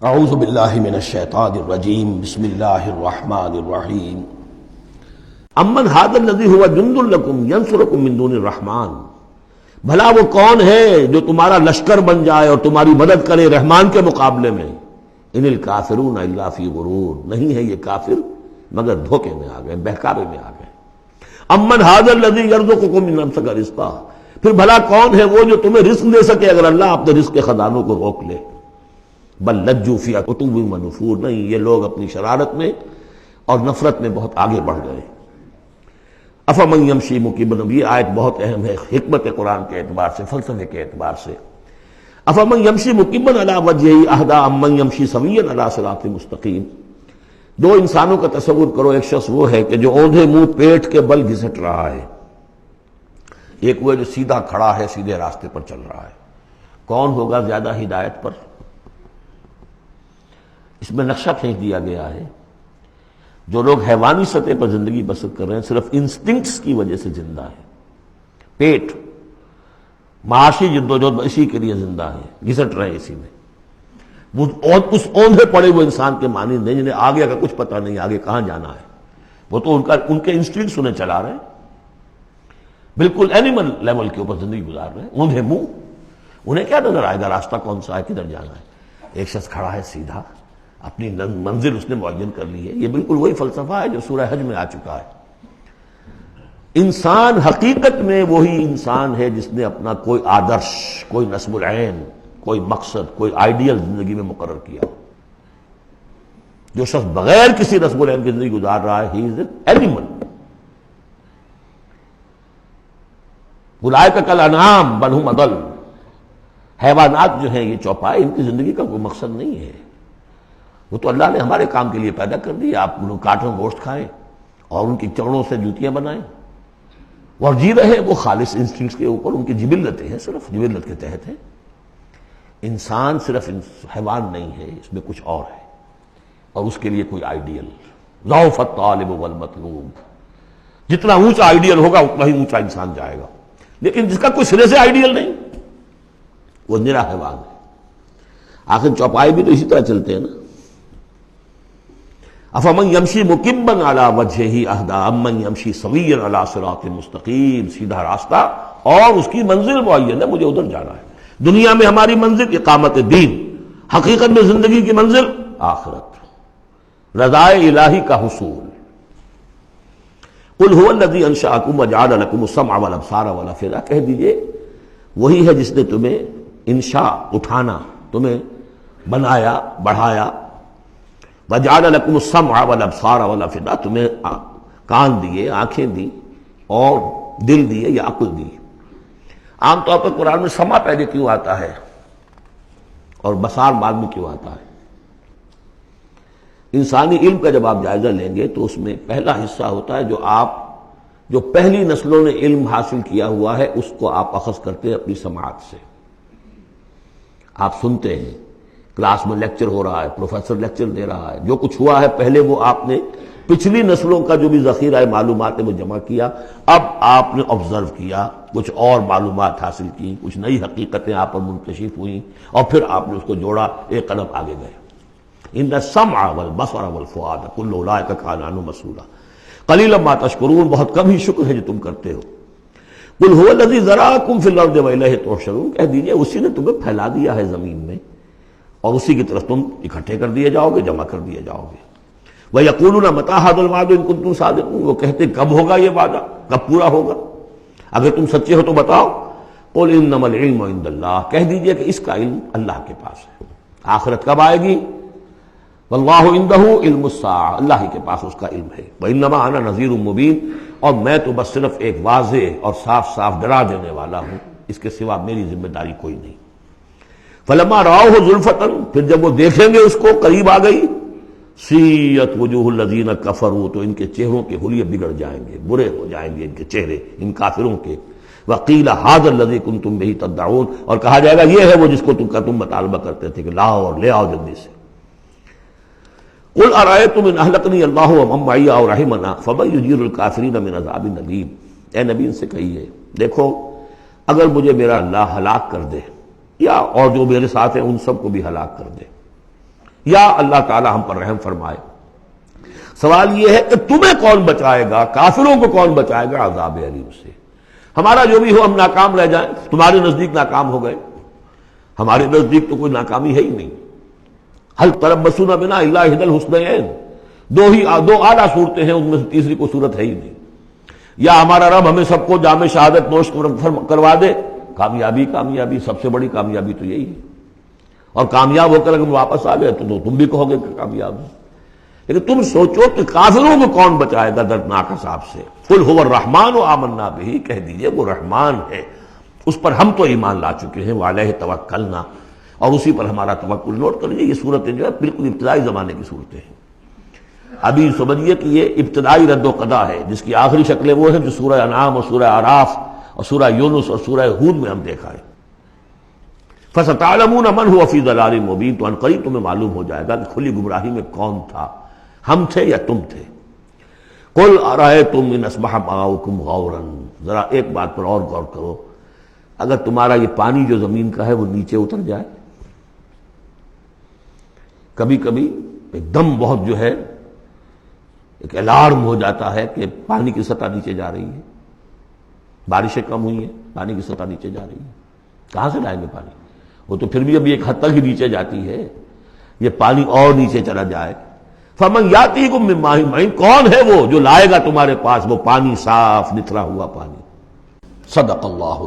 اعوذ باللہ من الشیطان الرجیم بسم اللہ الرحمن الرحیم امن ھذا الذی هو جند لکم ینصرکم من دون الرحمن، بھلا وہ کون ہے جو تمہارا لشکر بن جائے اور تمہاری مدد کرے رحمان کے مقابلے میں؟ ان الکافرون الا فی غرور، نہیں ہے یہ کافر مگر دھوکے میں آ گئے، بہکاوے میں آ گئے۔ امن ھذا الذی یرزقکم من امسک رزقا، پھر بھلا کون ہے وہ جو تمہیں رزق دے سکے اگر اللہ اپنے رزق کے خزانوں کو روک لے؟ بل لجوا فی عتو و نفور، نہیں، یہ لوگ اپنی شرارت میں اور نفرت میں بہت آگے بڑھ گئے۔ افمن یمشی مکبا، یہ آیت بہت اہم ہے حکمت قرآن کے اعتبار سے، فلسفے کے اعتبار سے۔ افمن یمشی مکبا علی وجہہ اہدی امن یمشی سویا علی صراط مستقیم، دو انسانوں کا تصور کرو، ایک شخص وہ ہے کہ جو اوندھے منہ پیٹ کے بل گھسٹ رہا ہے، ایک وہ جو سیدھا کھڑا ہے، سیدھے راستے پر چل رہا ہے۔ کون ہوگا زیادہ ہدایت پر؟ اس میں نقشہ کھینچ دیا گیا ہے۔ جو لوگ حیوانی سطح پر زندگی بسر کر رہے ہیں صرف انسٹنکٹس کی وجہ سے زندہ ہیں، پیٹ، معاشی جدوجہد اسی کے لیے زندہ ہیں، گھسٹ رہے ہیں اسی میں۔ اور اس اوندھے پڑے ہوئے انسان کے معنی نہیں جنہیں آگے کا کچھ پتہ نہیں، آگے کہاں جانا ہے، وہ تو ان کے انسٹنکٹس انہیں چلا رہے ہیں، بالکل اینیمل لیول کے اوپر زندگی گزار رہے ہیں، اوندھے منہ۔ انہیں کیا نظر آئے گا راستہ کون سا ہے، کدھر جانا ہے؟ ایک شخص کھڑا ہے سیدھا، اپنی منزل اس نے معین کر لی ہے۔ یہ بالکل وہی فلسفہ ہے جو سورہ حج میں آ چکا ہے۔ انسان حقیقت میں وہی انسان ہے جس نے اپنا کوئی آدرش، کوئی نصب العین، کوئی مقصد، کوئی آئیڈیل زندگی میں مقرر کیا۔ جو شخص بغیر کسی نصب العین کی زندگی گزار رہا ہے، ہی از این اینیمل۔ اولئک کالانعام بل ھم اضل، حیوانات جو ہیں یہ چوپائے، ان کی زندگی کا کوئی مقصد نہیں ہے۔ وہ تو اللہ نے ہمارے کام کے لیے پیدا کر دی، آپ انہوں کاٹوں گوشت کھائیں اور ان کی چمڑوں سے جوتیاں بنائیں اور جی رہے وہ خالص انسٹنکٹس کے اوپر، ان کی جبلتیں ہیں، صرف جبلت کے تحت ہیں۔ انسان صرف حیوان نہیں ہے، اس میں کچھ اور ہے، اور اس کے لیے کوئی آئیڈیل۔ ضعف الطالب والمطلوب، جتنا اونچا آئیڈیل ہوگا اتنا ہی اونچا انسان جائے گا، لیکن جس کا کوئی سرے سے آئیڈیل نہیں وہ نرا حیوان ہے۔ آخر چوپائے بھی تو اسی طرح چلتے ہیں نا۔ افمن یمشی مکبا علی وجہہ اہدی امن یمشی سویا علی صراط مستقیم، سیدھا راستہ اور اس کی منزل معین ہے، مجھے ادھر جانا ہے۔ دنیا میں ہماری منزل اقامت دین، حقیقت میں زندگی کی منزل آخرت، رضائے الہی کا حصول۔ قل ھو الذی انشأکم وجعل لکم السمع والابصار والافئدہ، کہہ دیجئے وہی ہے جس نے تمہیں انشاء، اٹھانا، تمہیں بنایا، بڑھایا، وجعل لکم السمع والابصار والافئدہ، تمہیں کان دیے، آنکھیں دی اور دل دیے یا عقل دی۔ عام طور پر قرآن میں سمع پہلے کیوں آتا ہے اور بصار بعد میں کیوں آتا ہے؟ انسانی علم کا جب آپ جائزہ لیں گے تو اس میں پہلا حصہ ہوتا ہے جو پہلی نسلوں نے علم حاصل کیا ہوا ہے، اس کو آپ اخذ کرتے ہیں اپنی سماعت سے۔ آپ سنتے ہیں، کلاس میں لیکچر ہو رہا ہے، پروفیسر لیکچر دے رہا ہے، جو کچھ ہوا ہے پہلے وہ آپ نے پچھلی نسلوں کا جو بھی ذخیرہ معلومات ہے وہ جمع کیا، اب آپ نے آبزرو کیا، کچھ اور معلومات حاصل کی، کچھ نئی حقیقتیں آپ پر منکشف ہوئیں اور پھر آپ نے اس کو جوڑا، ایک قدم آگے گئے۔ ان السمع والبصر والفؤاد کل اولئک کان عنہ مسئولا قلیلا ما تشکرون، بہت کم ہی شکر ہے جو تم کرتے ہو۔ قل ھو الذی ذرأکم فی الارض والیہ تحشرون، کہہ دیجئے اسی نے تمہیں پھیلا دیا ہے زمین میں اور اسی کی طرف تم اکٹھے کر دیے جاؤ گے، جمع کر دیے جاؤ گے۔ وَيَقُولُونَ مَتَىٰ هَٰذَا الْوَعْدُ إِن كُنتُمْ صَادِقِينَ، وہ کہتے کب ہوگا یہ وعدہ، کب پورا ہوگا، اگر تم سچے ہو تو بتاؤ۔ قُلْ إِنَّمَا الْعِلْمُ عِندَ اللّٰہ، کہہ دیجئے کہ اس کا علم اللہ کے پاس ہے۔ آخرت کب آئے گی؟ وَاللَّهُ عِندَهُ عِلْمُ السَّاعَةِ، اللہ ہی کے پاس اس کا علم ہے۔ وَإِنَّمَا أَنَا نَذِيرٌ مُّبِينٌ، اور میں تو بس صرف ایک واضح اور صاف صاف ڈرا دینے والا ہوں، اس کے سوا میری ذمہ داری کوئی نہیں۔ فَلَمَّا رَأَوْهُ زُلْفَةً، پھر جب وہ دیکھیں گے اس کو، قریب آ گئی، سیئت وجوہ الذین کفروا، تو ان کے چہروں کے حلیے بگڑ جائیں گے، برے ہو جائیں گے ان کے چہرے، ان کافروں کے۔ وقیل ھذا الذی کنتم بہ تدعون، اور کہا جائے گا یہ ہے وہ جس کو تم مطالبہ کرتے تھے کہ لاؤ اور لے آؤ جلدی سے۔ قل ارأیتم ان اہلکنی اللہ ومن معی او رحمنا فمن یجیر الکافرین من عذاب الیم، اے نبی ان سے کہیے دیکھو اگر مجھے میرا اللہ ہلاک کر دے یا اور جو میرے ساتھ ہیں ان سب کو بھی ہلاک کر دے، یا اللہ تعالی ہم پر رحم فرمائے۔ سوال یہ ہے کہ تمہیں کون بچائے گا، کافروں کو کون بچائے گا عذاب علیم سے؟ ہمارا جو بھی ہو ہم ناکام رہ جائیں، تمہارے نزدیک ناکام ہو گئے، ہمارے نزدیک تو کوئی ناکامی ہے ہی نہیں۔ حل تربصون بنا الا احدی الحسنیین، دو اعلیٰ صورتیں ہیں، ان میں سے تیسری کوئی صورت ہے ہی نہیں۔ یا ہمارا رب ہمیں سب کو جام شہادت نوش کروا دے، کامیابی سب سے بڑی کامیابی تو یہی ہے، اور کامیاب ہو کر اگر واپس آ گئے تو تم بھی کہو گے کہ کامیاب ہو۔ لیکن تم سوچو کہ کافروں کو کون بچائے گا دردناک عذاب سے؟ قل هو الرحمن آمنا به، کہہ دیجئے وہ رحمان ہے، اس پر ہم تو ایمان لا چکے ہیں، وعلیہ توکلنا، اور اسی پر ہمارا توکل۔ نوٹ کر لیجیے یہ صورتیں جو ہے بالکل ابتدائی زمانے کی صورتیں ہیں۔ ابھی سمجھیے کہ یہ ابتدائی رد و قضا ہے، جس کی آخری شکلیں وہ ہیں جو سورہ انعام اور سورہ اعراف اور سورہ یونس اور سورہ ہود میں ہم دیکھا ہے۔ فَسَتَعْلَمُونَ مَنْ هُوَ فِي ضَلَالٍ مُبِينٍ، تو عنقریب تمہیں معلوم ہو جائے گا کہ کھلی گمراہی میں کون تھا، ہم تھے یا تم تھے۔ قُلْ أَرَأَيْتُمْ إِنْ أَصْبَحَ مَاؤُكُمْ غَوْرًا، ذرا ایک بات پر اور غور کرو، اگر تمہارا یہ پانی جو زمین کا ہے وہ نیچے اتر جائے، کبھی کبھی ایک دم بہت جو ہے ایک الارم ہو جاتا ہے کہ پانی کی سطح نیچے جا رہی ہے، بارشیں کم ہوئی ہیں، پانی کی سطح نیچے جا رہی ہے، کہاں سے لائیں گے پانی؟ وہ تو پھر بھی ابھی ایک حد تک ہی نیچے جاتی ہے، یہ پانی اور نیچے چلا جائے۔ فَمَنْ يَأْتِيكُم مِّن مَّاءٍ مَّعِينٍ، کون ہے وہ جو لائے گا تمہارے پاس وہ پانی صاف نتھرا ہوا پانی؟ صدق اللہ